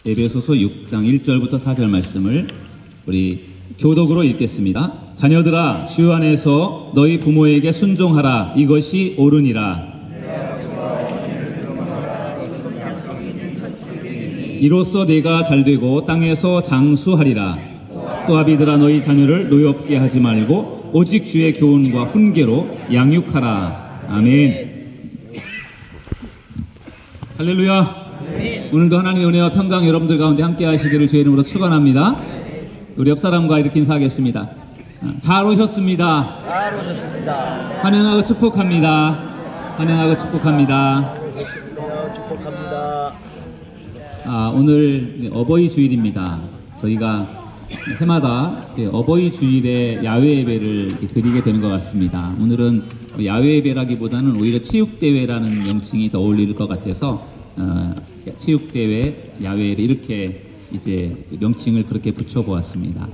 에베소서 6장 1절부터 4절 말씀을 우리 교독으로 읽겠습니다. 자녀들아, 주 안에서 너희 부모에게 순종하라. 이것이 옳으니라. 이로써 네가 잘되고 땅에서 장수하리라. 또 아비들아, 너희 자녀를 노엽게 하지 말고 오직 주의 교훈과 훈계로 양육하라. 아멘. 할렐루야. 오늘도 하나님의 은혜와 평강 여러분들 가운데 함께 하시기를 주의 이름으로 축원합니다. 우리 옆 사람과 이렇게 인사하겠습니다. 잘 오셨습니다. 잘 오셨습니다. 환영하고 축복합니다. 환영하고 축복합니다. 축복합니다. 오늘 어버이 주일입니다. 저희가 해마다 어버이 주일에 야외 예배를 드리게 되는 것 같습니다. 오늘은 야외 예배라기보다는 오히려 체육대회라는 명칭이 더 어울릴 것 같아서 체육대회, 야외 예배 이렇게 이제 명칭을 그렇게 붙여보았습니다.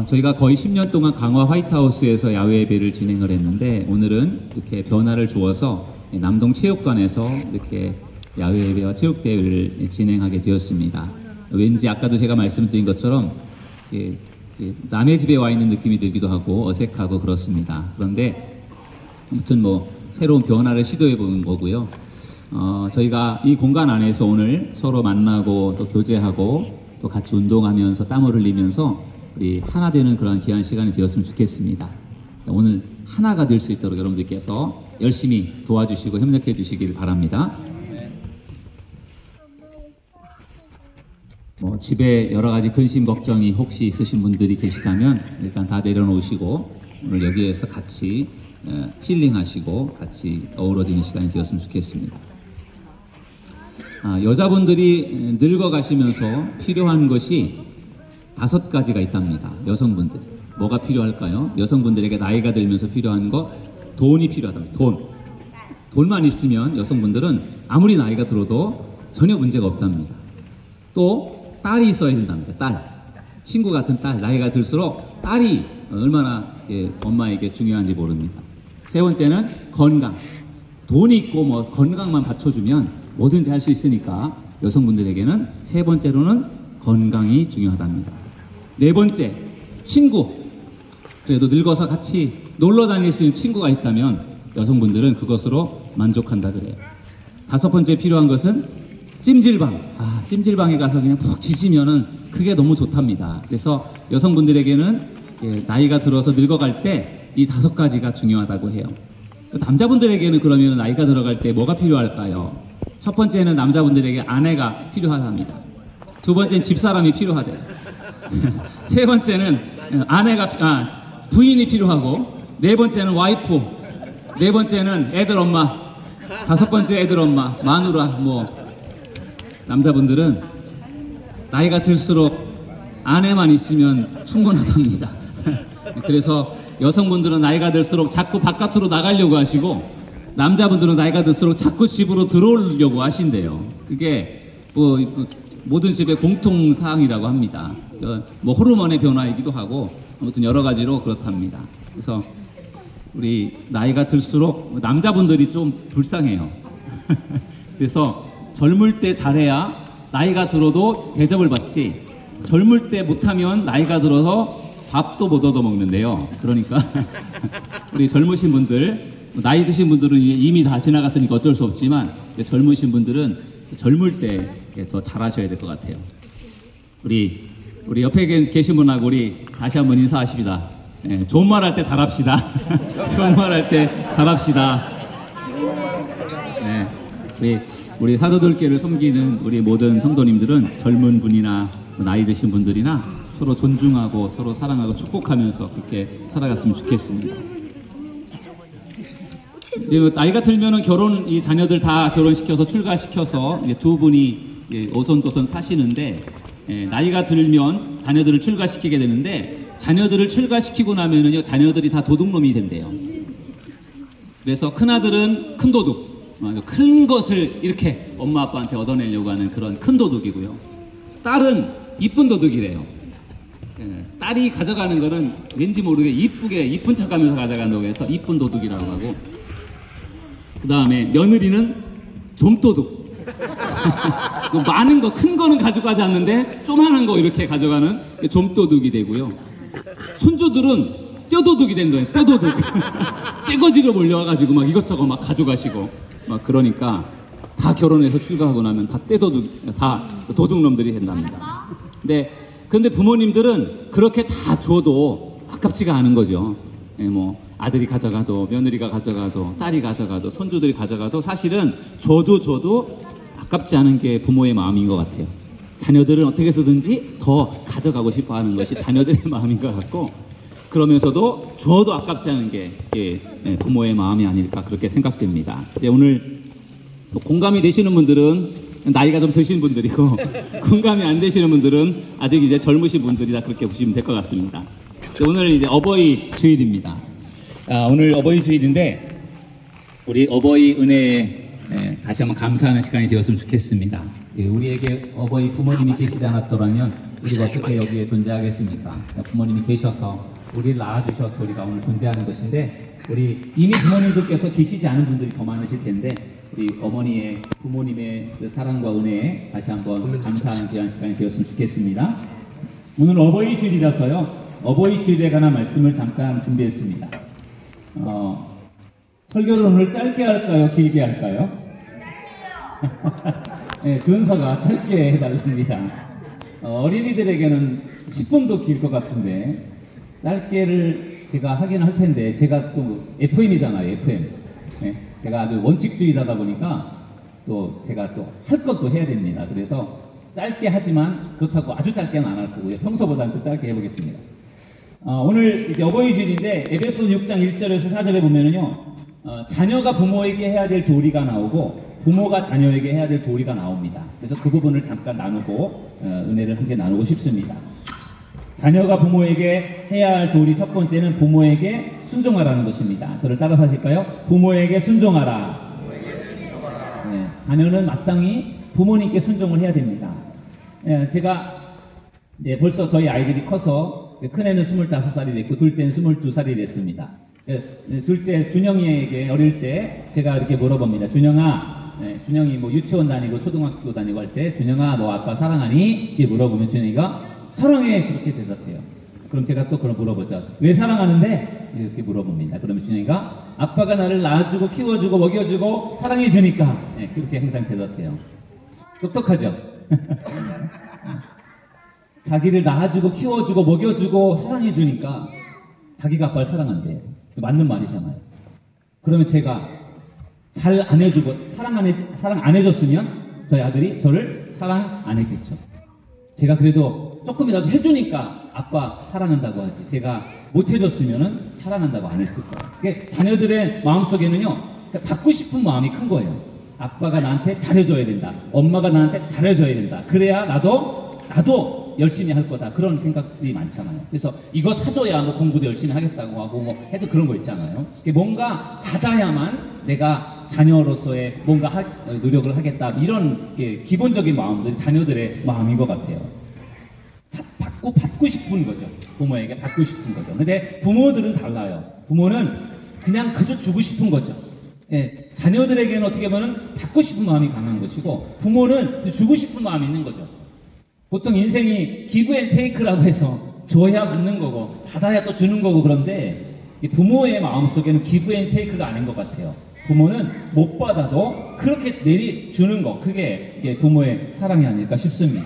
저희가 거의 10년 동안 강화 화이트하우스에서 야외 예배를 진행을 했는데 오늘은 이렇게 변화를 주어서 남동 체육관에서 이렇게 야외 예배와 체육대회를 진행하게 되었습니다. 왠지 아까도 제가 말씀드린 것처럼 남의 집에 와 있는 느낌이 들기도 하고 어색하고 그렇습니다. 그런데 아무튼 새로운 변화를 시도해 본 거고요. 저희가 이 공간 안에서 오늘 서로 만나고 또 교제하고 또 같이 운동하면서 땀을 흘리면서 우리 하나 되는 그런 귀한 시간이 되었으면 좋겠습니다. 오늘 하나가 될 수 있도록 여러분들께서 열심히 도와주시고 협력해 주시길 바랍니다. 집에 여러 가지 근심 걱정이 혹시 있으신 분들이 계시다면 일단 다 내려놓으시고 오늘 여기에서 같이 힐링하시고 같이 어우러지는 시간이 되었으면 좋겠습니다. 여자분들이 늙어가시면서 필요한 것이 5가지가 있답니다. 여성분들이. 뭐가 필요할까요? 여성분들에게 나이가 들면서 필요한 거, 돈이 필요하답니다. 돈만 있으면 여성분들은 아무리 나이가 들어도 전혀 문제가 없답니다. 또 딸이 있어야 된답니다. 딸. 친구 같은 딸. 나이가 들수록 딸이 얼마나 엄마에게 중요한지 모릅니다. 세 번째는 건강. 돈이 있고 건강만 받쳐주면 뭐든지 할 수 있으니까 여성분들에게는 세 번째로는 건강이 중요하답니다. 네 번째, 친구. 그래도 늙어서 같이 놀러 다닐 수 있는 친구가 있다면 여성분들은 그것으로 만족한다 그래요. 5번째 필요한 것은 찜질방. 찜질방에 가서 그냥 푹 지지면은 그게 너무 좋답니다. 그래서 여성분들에게는 나이가 들어서 늙어갈 때 이 5가지가 중요하다고 해요. 남자분들에게는 그러면 나이가 들어갈 때 뭐가 필요할까요? 첫 번째는 남자분들에게 아내가 필요하답니다. 두 번째는 집사람이 필요하대요. 세 번째는 부인이 필요하고, 네 번째는 와이프, 네 번째는 애들 엄마, 5번째 애들 엄마, 마누라. 남자분들은 나이가 들수록 아내만 있으면 충분하답니다. 그래서 여성분들은 나이가 들수록 자꾸 바깥으로 나가려고 하시고, 남자분들은 나이가 들수록 자꾸 집으로 들어오려고 하신대요. 그게 모든 집의 공통사항이라고 합니다. 호르몬의 변화이기도 하고 아무튼 여러 가지로 그렇답니다. 그래서 우리 나이가 들수록 남자분들이 좀 불쌍해요. 그래서 젊을 때 잘해야 나이가 들어도 대접을 받지, 젊을 때 못하면 나이가 들어서 밥도 못 얻어먹는데요. 그러니까 우리 젊으신 분들, 나이 드신 분들은 이미 다 지나갔으니까 어쩔 수 없지만 젊으신 분들은 젊을 때 더 잘하셔야 될 것 같아요. 우리 옆에 계신 분하고 우리 다시 한번 인사하십니다. 좋은 말 할 때 잘합시다. 좋은 말 할 때 잘합시다. 우리 사도들께를 섬기는 우리 모든 성도님들은 젊은 분이나 나이 드신 분들이나 서로 존중하고 서로 사랑하고 축복하면서 그렇게 살아갔으면 좋겠습니다. 나이가 들면은 이 자녀들 다 결혼시켜서 출가시켜서 두 분이 오손도손 사시는데, 나이가 들면 자녀들을 출가시키게 되는데, 자녀들을 출가시키고 나면은요, 자녀들이 다 도둑놈이 된대요. 그래서 큰아들은 큰 도둑, 큰 것을 이렇게 엄마 아빠한테 얻어내려고 하는 그런 큰 도둑이고요. 딸은 이쁜 도둑이래요. 딸이 가져가는 거는 왠지 모르게 이쁜 척하면서 가져간다고 해서 이쁜 도둑이라고 하고, 그 다음에 며느리는 좀도둑. 그 많은 거, 큰 거는 가져가지 않는데 조만한 거 이렇게 가져가는 좀도둑이 되고요. 손주들은 떼도둑이 된 거예요. 떼도둑. 떼거지로 몰려와가지고 막 이것저것 막 가져가시고 막 그러니까 다 결혼해서 출가하고 나면 다 떼도둑, 다 도둑놈들이 된답니다. 근데 부모님들은 그렇게 다 줘도 아깝지가 않은 거죠. 예, 뭐 아들이 가져가도 며느리가 가져가도 딸이 가져가도 손주들이 가져가도 사실은 줘도 아깝지 않은 게 부모의 마음인 것 같아요. 자녀들은 어떻게 해서든지 더 가져가고 싶어 하는 것이 자녀들의 마음인 것 같고, 그러면서도 줘도 아깝지 않은 게 부모의 마음이 아닐까 그렇게 생각됩니다. 오늘 공감이 되시는 분들은 나이가 좀 드신 분들이고 공감이 안 되시는 분들은 아직 이제 젊으신 분들이다 그렇게 보시면 될 것 같습니다. 오늘 이제 어버이 주일입니다. 오늘 어버이 주일인데 우리 어버이 은혜에 다시 한번 감사하는 시간이 되었으면 좋겠습니다. 우리에게 어버이 부모님이 계시지 않았더라면 우리가 어떻게 여기에 존재하겠습니까? 부모님이 계셔서 우리를 낳아주셔서 우리가 오늘 존재하는 것인데, 우리 이미 부모님들께서 계시지 않은 분들이 더 많으실 텐데 우리 어머니의 부모님의 그 사랑과 은혜에 다시 한번 감사하는 귀한 시간이 되었으면 좋겠습니다. 오늘 어버이 주일이라서요, 어버이 주일에 관한 말씀을 잠깐 준비했습니다. 설교를 오늘 짧게 할까요? 길게 할까요? 네, 준서가 짧게 해달랍니다. 어린이들에게는 10분도 길 것 같은데 짧게를 제가 하긴 할 텐데, 제가 또 FM이잖아요, FM. 네, 제가 아주 원칙주의자다 보니까 또 제가 또 할 것도 해야 됩니다. 그래서 짧게 하지만 그렇다고 아주 짧게는 안 할 거고요. 평소보다는 좀 짧게 해보겠습니다. 오늘 이제 어버이 주일인데 에베소 6장 1절에서 4절에 보면은요, 자녀가 부모에게 해야 될 도리가 나오고 부모가 자녀에게 해야 될 도리가 나옵니다. 그래서 그 부분을 잠깐 나누고 은혜를 함께 나누고 싶습니다. 자녀가 부모에게 해야 할 도리 첫 번째는 부모에게 순종하라는 것입니다. 저를 따라서 하실까요? 부모에게 순종하라. 네, 자녀는 마땅히 부모님께 순종을 해야 됩니다. 제가 벌써 저희 아이들이 커서 큰애는 25살이 됐고 둘째는 22살이 됐습니다. 둘째 준영이에게 어릴 때 제가 이렇게 물어봅니다. 준영이 뭐 유치원 다니고 초등학교 다니고 할 때 준영아 너 아빠 사랑하니? 이렇게 물어보면 준영이가 사랑해 그렇게 대답해요. 그럼 제가 또 그럼 물어보죠. 왜 사랑하는데? 이렇게 물어봅니다. 그러면 준영이가 아빠가 나를 낳아주고 키워주고 먹여주고 사랑해주니까 그렇게 항상 대답해요. 똑똑하죠? 자기를 낳아주고 키워주고 먹여주고 사랑해주니까 자기가 아빠를 사랑한대요. 맞는 말이잖아요. 그러면 제가 잘 안 해주고 사랑 안 해줬으면 저희 아들이 저를 사랑 안 했겠죠. 제가 그래도 조금이라도 해주니까 아빠 사랑한다고 하지, 제가 못 해줬으면은 사랑한다고 안 했을 거예요. 그게 자녀들의 마음속에는요, 받고 싶은 마음이 큰 거예요. 아빠가 나한테 잘해줘야 된다, 엄마가 나한테 잘해줘야 된다, 그래야 나도 열심히 할 거다, 그런 생각이 많잖아요. 그래서 이거 사줘야 뭐 공부도 열심히 하겠다고 하고 뭐 해도 그런 거 있잖아요. 뭔가 받아야만 내가 자녀로서의 뭔가 노력을 하겠다, 이런 기본적인 마음들이 자녀들의 마음인 것 같아요. 받고 싶은 거죠. 부모에게 받고 싶은 거죠. 근데 부모들은 달라요. 부모는 그냥 그저 주고 싶은 거죠. 자녀들에게는 어떻게 보면 받고 싶은 마음이 강한 것이고, 부모는 주고 싶은 마음이 있는 거죠. 보통 인생이 기브 앤 테이크라고 해서 줘야 받는 거고 받아야 또 주는 거고, 그런데 부모의 마음속에는 기브 앤 테이크가 아닌 것 같아요. 부모는 못 받아도 그렇게 내리 주는 거, 그게 부모의 사랑이 아닐까 싶습니다.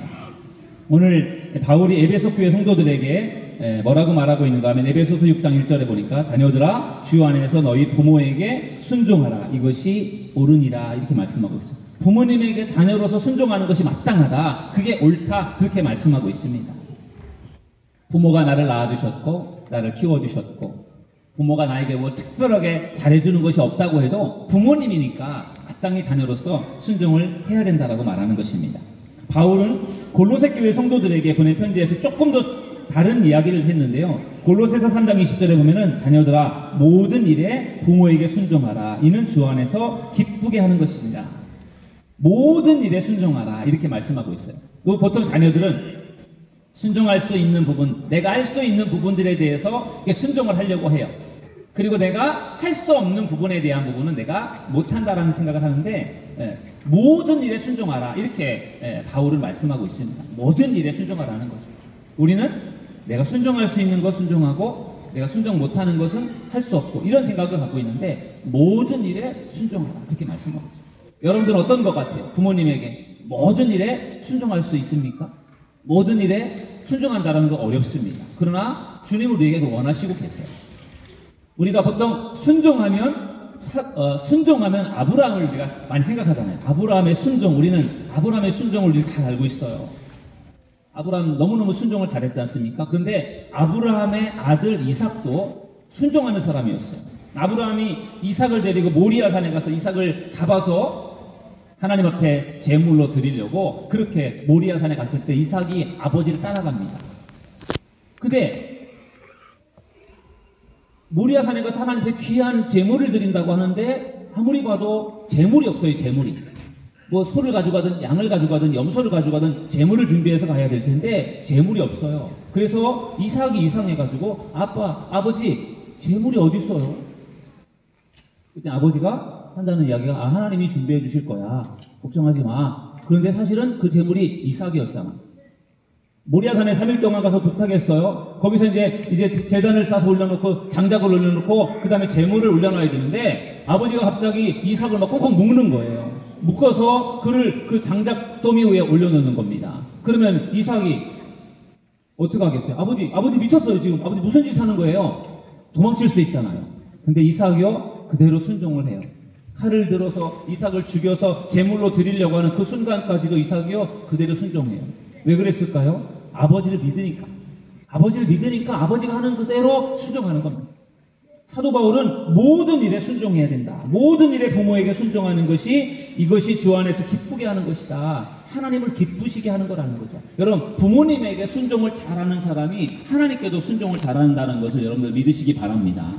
오늘 바울이 에베소 교회 성도들에게 뭐라고 말하고 있는가 하면, 에베소서 6장 1절에 보니까 자녀들아 주 안에서 너희 부모에게 순종하라, 이것이 옳으니라, 이렇게 말씀하고 있어요. 부모님에게 자녀로서 순종하는 것이 마땅하다, 그게 옳다, 그렇게 말씀하고 있습니다. 부모가 나를 낳아주셨고 나를 키워주셨고 부모가 나에게 뭐 특별하게 잘해주는 것이 없다고 해도 부모님이니까 마땅히 자녀로서 순종을 해야 된다라고 말하는 것입니다. 바울은 골로새 교회 성도들에게 보낸 편지에서 조금 더 다른 이야기를 했는데요. 골로새서 3장 20절에 보면은 자녀들아 모든 일에 부모에게 순종하라, 이는 주 안에서 기쁘게 하는 것입니다. 모든 일에 순종하라, 이렇게 말씀하고 있어요. 보통 자녀들은 순종할 수 있는 부분, 내가 할 수 있는 부분들에 대해서 순종을 하려고 해요. 그리고 내가 할 수 없는 부분에 대한 부분은 내가 못한다라는 생각을 하는데, 모든 일에 순종하라. 이렇게 바울은 말씀하고 있습니다. 모든 일에 순종하라는 거죠. 우리는 내가 순종할 수 있는 것 순종하고 내가 순종 못하는 것은 할 수 없고 이런 생각을 갖고 있는데 모든 일에 순종하라. 그렇게 말씀하고 있습니다. 여러분들은 어떤 것 같아요? 부모님에게 모든 일에 순종할 수 있습니까? 모든 일에 순종한다는 거 어렵습니다. 그러나 주님은 우리에게 원하시고 계세요. 우리가 보통 순종하면 아브라함을 우리가 많이 생각하잖아요. 아브라함의 순종, 우리는 아브라함의 순종을 우리가 잘 알고 있어요. 아브라함 너무너무 순종을 잘했지 않습니까? 그런데 아브라함의 아들 이삭도 순종하는 사람이었어요. 아브라함이 이삭을 데리고 모리아 산에 가서 이삭을 잡아서 하나님 앞에 제물로 드리려고 그렇게 모리아 산에 갔을 때 이삭이 아버지를 따라갑니다. 근데 모리아 산에 가서 하나님 앞에 귀한 제물을 드린다고 하는데 아무리 봐도 제물이 없어요. 제물이. 뭐 소를 가져가든 양을 가져가든 염소를 가져가든 제물을 준비해서 가야 될 텐데 제물이 없어요. 그래서 이삭이 이상해가지고 아버지 제물이 어디 있어요? 그때 아버지가 한다는 이야기가 하나님이 준비해 주실 거야. 걱정하지 마. 그런데 사실은 그 제물이 이삭이었잖아. 모리아산에 3일 동안 가서 도착했어요. 거기서 이제 제단을 싸서 올려놓고 장작을 올려놓고 그 다음에 제물을 올려놔야 되는데 아버지가 갑자기 이삭을 막 꽁꽁 묶는 거예요. 묶어서 그를 그 장작 더미 위에 올려놓는 겁니다. 그러면 이삭이 어떻게 하겠어요? 아버지 미쳤어요 지금. 아버지 무슨 짓 하는 거예요? 도망칠 수 있잖아요. 근데 이삭이요 그대로 순종을 해요. 칼을 들어서 이삭을 죽여서 제물로 드리려고 하는 그 순간까지도 이삭이요 그대로 순종해요. 왜 그랬을까요? 아버지를 믿으니까 아버지가 하는 그대로 순종하는 겁니다. 사도 바울은 모든 일에 순종해야 된다. 모든 일에 부모에게 순종하는 것이 이것이 주 안에서 기쁘게 하는 것이다. 하나님을 기쁘시게 하는 거라는 거죠. 여러분 부모님에게 순종을 잘하는 사람이 하나님께도 순종을 잘한다는 것을 여러분들 믿으시기 바랍니다.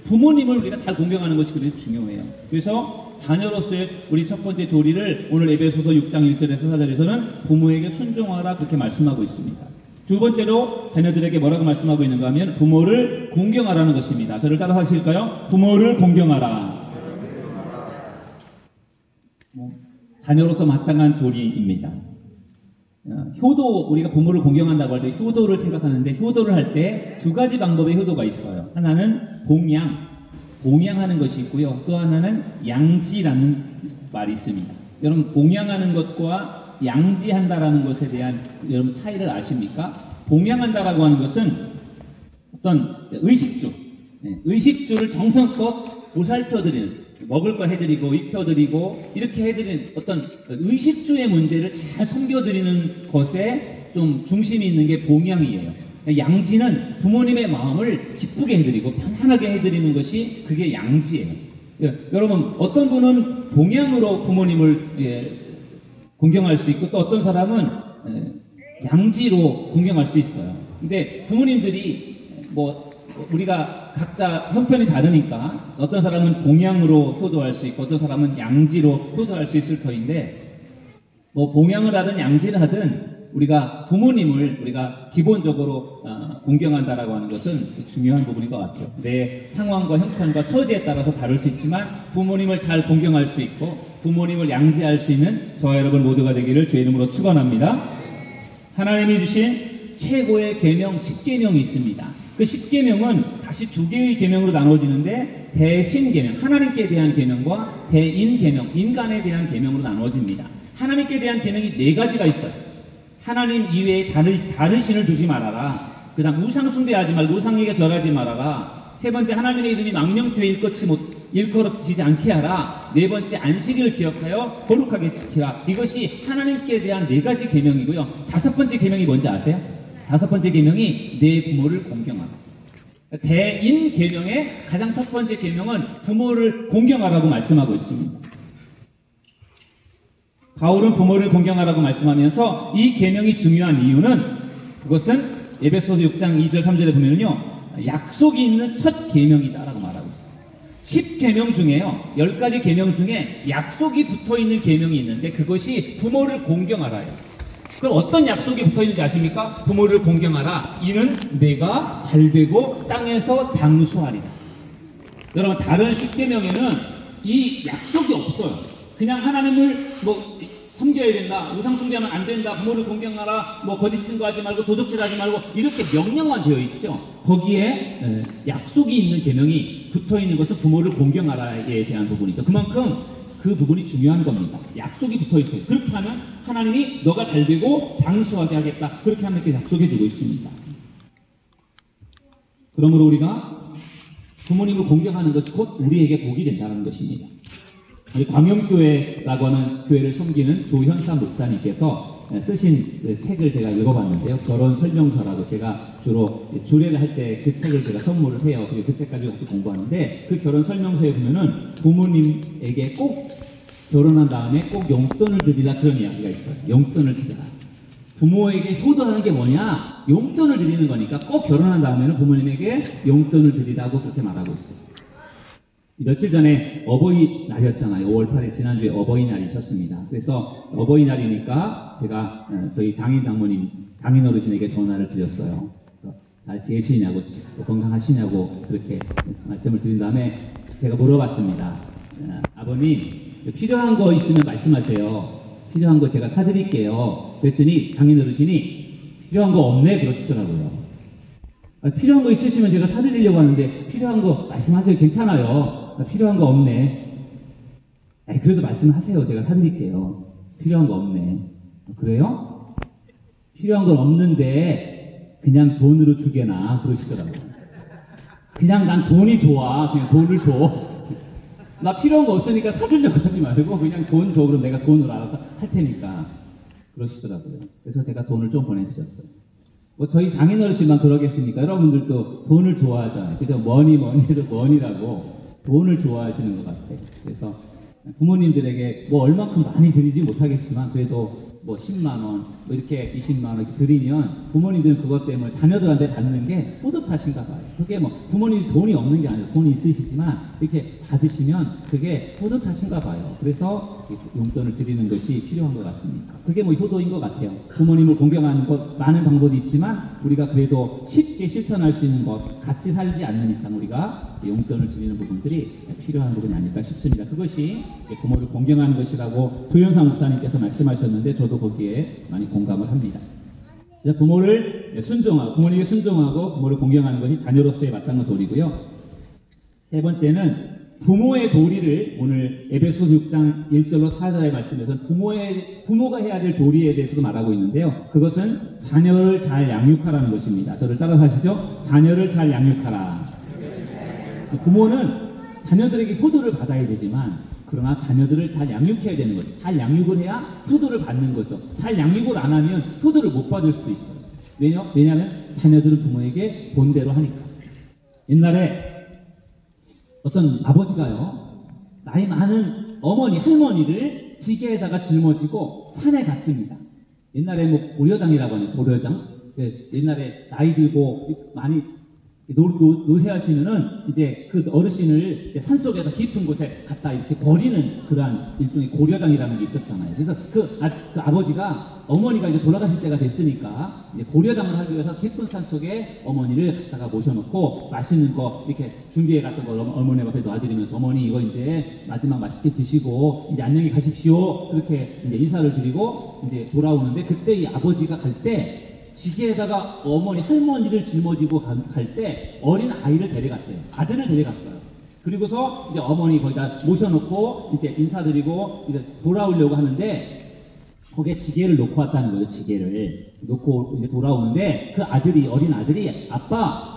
부모님을 우리가 잘 공경하는 것이 그래서 중요해요. 그래서 자녀로서의 우리 첫 번째 도리를 오늘 에베소서 6장 1절에서 4절에서는 부모에게 순종하라 그렇게 말씀하고 있습니다. 두 번째로 자녀들에게 뭐라고 말씀하고 있는가 하면 부모를 공경하라는 것입니다. 저를 따라 하실까요? 부모를 공경하라. 자녀로서 마땅한 도리입니다. 효도, 우리가 부모를 공경한다고 할 때 효도를 생각하는데 효도를 할 때 두 가지 방법의 효도가 있어요. 하나는 봉양하는 것이 있고요. 또 하나는 양지라는 말이 있습니다. 여러분 봉양하는 것과 양지한다라는 것에 대한 여러분 차이를 아십니까? 봉양한다라고 하는 것은 어떤 의식주를 정성껏 보살펴드리는, 먹을 거 해드리고 입혀드리고 이렇게 해드리는 어떤 의식주의 문제를 잘 섬겨드리는 것에 좀 중심이 있는 게 봉양이에요. 양지는 부모님의 마음을 기쁘게 해드리고 편안하게 해드리는 것이 그게 양지예요. 여러분 어떤 분은 봉양으로 부모님을 공경할 수 있고 또 어떤 사람은 양지로 공경할 수 있어요. 근데 부모님들이 우리가 각자 형편이 다르니까 어떤 사람은 봉양으로 효도할 수 있고 어떤 사람은 양지로 효도할 수 있을 터인데 봉양을 하든 양지를 하든 우리가 부모님을 우리가 기본적으로 공경한다라고 하는 것은 중요한 부분인 것 같아요. 내 상황과 형편과 처지에 따라서 다를 수 있지만 부모님을 잘 공경할 수 있고 부모님을 양지할 수 있는 저와 여러분 모두가 되기를 주의 이름으로 축원합니다. 하나님이 주신 최고의 계명 10계명이 있습니다. 그 10계명은 다시 두 개의 계명으로 나눠지는데 대신계명, 하나님께 대한 계명과 대인계명, 인간에 대한 계명으로 나눠집니다. 하나님께 대한 계명이 네 가지가 있어요. 하나님 이외에 다른 신을 두지 말아라. 그 다음 우상 숭배하지 말고 우상에게 절하지 말아라. 세 번째 하나님의 이름이 망명되어 일컬어지지 않게 하라. 네 번째 안식일을 기억하여 거룩하게 지키라. 이것이 하나님께 대한 네 가지 계명이고요. 다섯 번째 계명이 뭔지 아세요? 다섯 번째 계명이 내 부모를 공경하라. 대인 계명의 가장 첫 번째 계명은 부모를 공경하라고 말씀하고 있습니다. 바울은 부모를 공경하라고 말씀하면서 이 계명이 중요한 이유는 그것은 에베소서 6장 2절 3절에 보면요 약속이 있는 첫 계명이다라고 말하고 있어요. 10계명 중에요 10가지 계명 중에 약속이 붙어있는 계명이 있는데 그것이 부모를 공경하라예요. 그럼 어떤 약속이 붙어있는지 아십니까? 부모를 공경하라. 이는 내가 잘되고 땅에서 장수하리라. 여러분 다른 10계명에는 이 약속이 없어요. 그냥 하나님을 뭐 섬겨야 된다, 우상 숭배하면 안 된다, 부모를 공경하라, 뭐 거짓 증거하지 말고 도둑질하지 말고 이렇게 명령만 되어 있죠. 거기에 약속이 있는 계명이 붙어 있는 것은 부모를 공경하라에 대한 부분이죠. 그만큼 그 부분이 중요한 겁니다. 약속이 붙어 있어요. 그렇게 하면 하나님이 너가 잘 되고 장수하게 하겠다. 그렇게 하나님께 약속해 주고 있습니다. 그러므로 우리가 부모님을 공경하는 것이 곧 우리에게 복이 된다는 것입니다. 광염교회라고 하는 교회를 섬기는 조현사 목사님께서 쓰신 그 책을 제가 읽어봤는데요. 결혼 설명서라고 제가 주로 주례를 할 때 그 책을 제가 선물을 해요. 그리고 그 책 가지고 같이 공부하는데 그 결혼 설명서에 보면은 부모님에게 꼭 결혼한 다음에 꼭 용돈을 드리라 그런 이야기가 있어요. 용돈을 드리라. 부모에게 효도하는 게 뭐냐? 용돈을 드리는 거니까 꼭 결혼한 다음에는 부모님에게 용돈을 드리라고 그렇게 말하고 있어요. 며칠 전에 어버이날이었잖아요. 5월 8일 지난주에 어버이날이 있었습니다. 그래서 어버이날이니까 제가 저희 장인 어르신에게 전화를 드렸어요. 그래서 잘 지내시냐고, 건강하시냐고 그렇게 말씀을 드린 다음에 제가 물어봤습니다. 아버님, 필요한 거 있으면 말씀하세요. 필요한 거 제가 사드릴게요. 그랬더니 장인 어르신이 필요한 거 없네 그러시더라고요. 필요한 거 있으시면 제가 사드리려고 하는데 필요한 거 말씀하세요. 괜찮아요. 필요한 거 없네. 그래도 말씀하세요. 제가 사드릴게요. 필요한 거 없네. 그래요? 필요한 건 없는데 그냥 돈으로 주게나 그러시더라고요. 그냥 난 돈이 좋아. 그냥 돈을 줘. 나 필요한 거 없으니까 사주려고 하지 말고 그냥 돈 줘. 그럼 내가 돈으로 알아서 할 테니까 그러시더라고요. 그래서 제가 돈을 좀 보내드렸어요. 뭐 저희 장인 어르신만 그러겠습니까? 여러분들도 돈을 좋아하잖아요. 그죠? 뭐니 해도 뭐니라고 돈을 좋아하시는 것 같아요. 그래서 부모님들에게 뭐 얼마큼 많이 드리지 못하겠지만 그래도 뭐 10만 원, 뭐 이렇게 20만 원 이렇게 드리면 부모님들은 그것 때문에 자녀들한테 받는 게 뿌듯하신가 봐요. 그게 뭐 부모님이 돈이 없는 게 아니고 돈이 있으시지만 이렇게 받으시면 그게 뿌듯하신가 봐요. 그래서 용돈을 드리는 것이 필요한 것 같습니다. 그게 뭐 효도인 것 같아요. 부모님을 공경하는 것 많은 방법이 있지만 우리가 그래도 쉽게 실천할 수 있는 것, 같이 살지 않는 이상 우리가 용돈을 드리는 부분들이 필요한 부분이 아닐까 싶습니다. 그것이 부모를 공경하는 것이라고 조현사 목사님께서 말씀하셨는데 저도 거기에 많이 공감을 합니다. 부모를 순종하고 부모님에게 순종하고 부모를 공경하는 것이 자녀로서의 마땅한 도리고요. 세 번째는 부모의 도리를 오늘 에베소 6장 1절로 4절의 말씀에서는 부모가 해야 될 도리에 대해서도 말하고 있는데요. 그것은 자녀를 잘 양육하라는 것입니다. 저를 따라서 하시죠. 자녀를 잘 양육하라. 부모는 자녀들에게 효도를 받아야 되지만 그러나 자녀들을 잘 양육해야 되는 거죠. 잘 양육을 해야 효도를 받는 거죠. 잘 양육을 안 하면 효도를 못 받을 수도 있어요. 왜냐하면 자녀들은 부모에게 본대로 하니까. 옛날에 어떤 아버지가요, 나이 많은 어머니, 할머니를 지게에다가 짊어지고 산에 갔습니다. 옛날에 뭐 고려장이라고 하네요, 고려장. 옛날에 나이 들고 많이 노쇠하시면은 이제 그 어르신을 산속에다 깊은 곳에 갖다 이렇게 버리는 그러한 일종의 고려장이라는 게 있었잖아요. 그래서 그 아버지가 어머니가 이제 돌아가실 때가 됐으니까 이제 고려장을 하기 위해서 깊은 산속에 어머니를 갖다가 모셔놓고 맛있는 거 이렇게 준비해 갔던 걸 어머니 앞에 놔드리면서 어머니 이거 이제 마지막 맛있게 드시고 이제 안녕히 가십시오. 그렇게 이제 인사를 드리고 이제 돌아오는데 그때 이 아버지가 갈 때 지게에다가 어머니, 할머니를 짊어지고 갈 때 어린 아이를 데려갔대요. 아들을 데려갔어요. 그리고서 이제 어머니 거기다 모셔놓고 이제 인사드리고 이제 돌아오려고 하는데 거기에 지게를 놓고 왔다는 거죠. 지게를 놓고 이제 돌아오는데 그 어린 아들이 아빠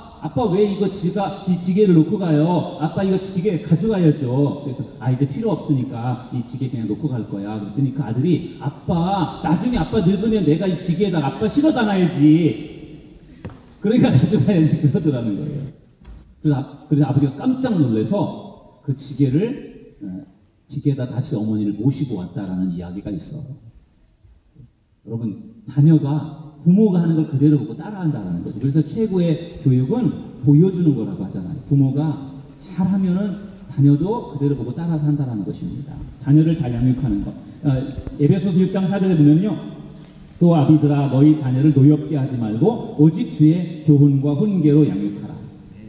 왜 이거 지게를 놓고 가요? 아빠 이거 지게 가져가야죠. 그래서 이제 필요 없으니까 이 지게 그냥 놓고 갈 거야. 그랬더니 그 아들이 아빠 나중에 아빠 늙으면 내가 이 지게에다가 아빠 실어 다녀야지. 그러니까 가져가야지 그러더라는 거예요. 그래서 아버지가 깜짝 놀라서 그 지게에다 다시 어머니를 모시고 왔다라는 이야기가 있어요. 여러분 자녀가 부모가 하는 걸 그대로 보고 따라한다는 거죠. 그래서 최고의 교육은 보여주는 거라고 하잖아요. 부모가 잘하면은 자녀도 그대로 보고 따라서 한다는 것입니다. 자녀를 잘 양육하는 것. 에베소서 6장 4절에 보면요. 또 아비들아 너희 자녀를 노엽게 하지 말고 오직 주의 교훈과 훈계로 양육하라.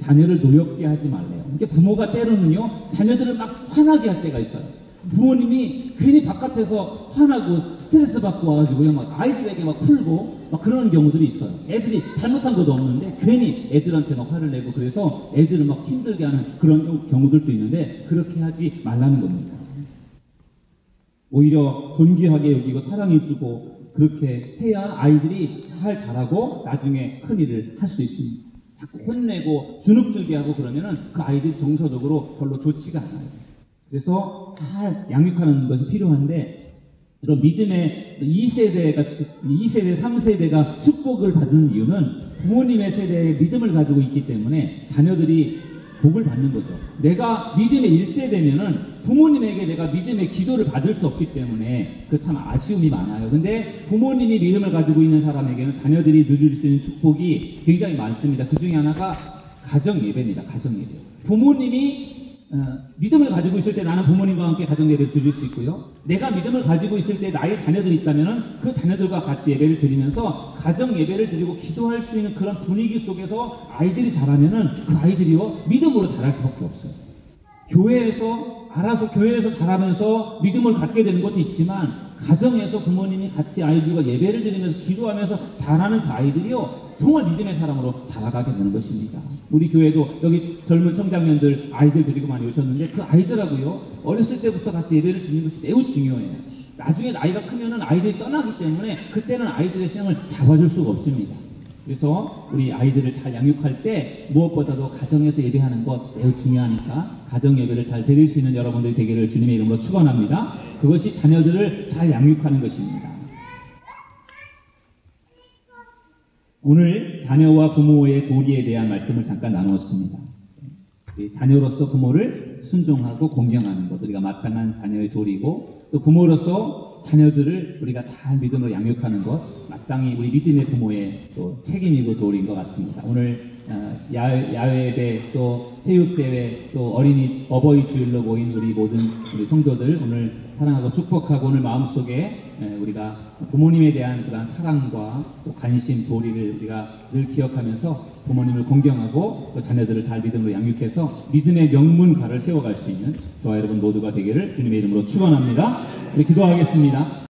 자녀를 노엽게 하지 말래요. 그러니까 부모가 때로는요 자녀들을 막 화나게 할 때가 있어요. 부모님이 괜히 바깥에서 화나고 스트레스 받고 와가지고 그냥 막 아이들에게 막 풀고 막 그러는 경우들이 있어요. 애들이 잘못한 것도 없는데 괜히 애들한테 막 화를 내고 그래서 애들을 막 힘들게 하는 그런 경우들도 있는데 그렇게 하지 말라는 겁니다. 오히려 존귀하게 여기고 사랑해주고 그렇게 해야 아이들이 잘 자라고 나중에 큰 일을 할 수 있습니다. 자꾸 혼내고 주눅들게 하고 그러면은 그 아이들이 정서적으로 별로 좋지가 않아요. 그래서 잘 양육하는 것이 필요한데 이런 믿음의 2세대, 3세대가 축복을 받는 이유는 부모님의 세대에 믿음을 가지고 있기 때문에 자녀들이 복을 받는 거죠. 내가 믿음의 1세대면은 부모님에게 내가 믿음의 기도를 받을 수 없기 때문에 그 참 아쉬움이 많아요. 근데 부모님이 믿음을 가지고 있는 사람에게는 자녀들이 누릴 수 있는 축복이 굉장히 많습니다. 그 중에 하나가 가정 예배입니다. 가정 예배. 부모님이 믿음을 가지고 있을 때 나는 부모님과 함께 가정 예배를 드릴 수 있고요. 내가 믿음을 가지고 있을 때 나의 자녀들이 있다면은 그 자녀들과 같이 예배를 드리면서 가정 예배를 드리고 기도할 수 있는 그런 분위기 속에서 아이들이 자라면은 그 아이들이요 믿음으로 자랄 수밖에 없어요. 교회에서 자라면서 믿음을 갖게 되는 것도 있지만 가정에서 부모님이 같이 아이들과 예배를 드리면서 기도하면서 자라는 그 아이들이요 정말 믿음의 사람으로 자라가게 되는 것입니다. 우리 교회도 여기 젊은 청장년들 아이들 데리고 많이 오셨는데 그 아이들하고요 어렸을 때부터 같이 예배를 드리는 것이 매우 중요해요. 나중에 나이가 크면은 아이들이 떠나기 때문에 그때는 아이들의 신앙을 잡아줄 수가 없습니다. 그래서 우리 아이들을 잘 양육할 때 무엇보다도 가정에서 예배하는 것 매우 중요하니까 가정 예배를 잘 드릴 수 있는 여러분들이 되기를 주님의 이름으로 축원합니다. 그것이 자녀들을 잘 양육하는 것입니다. 오늘 자녀와 부모의 도리에 대한 말씀을 잠깐 나누었습니다. 자녀로서 부모를 순종하고 공경하는 것, 우리가 마땅한 자녀의 도리고 또 부모로서 자녀들을 우리가 잘 믿음으로 양육하는 것, 마땅히 우리 믿음의 부모의 또 책임이고 도리인 것 같습니다. 오늘 야외예배 또 체육대회 또 어버이 주일로 모인 우리 모든 우리 성도들 오늘 사랑하고 축복하고 오늘 마음속에 우리가 부모님에 대한 그런 사랑과 또 관심, 도리를 우리가 늘 기억하면서 부모님을 공경하고 또 자녀들을 잘 믿음으로 양육해서 믿음의 명문가를 세워갈 수 있는 저와 여러분 모두가 되기를 주님의 이름으로 축원합니다. 우리 기도하겠습니다.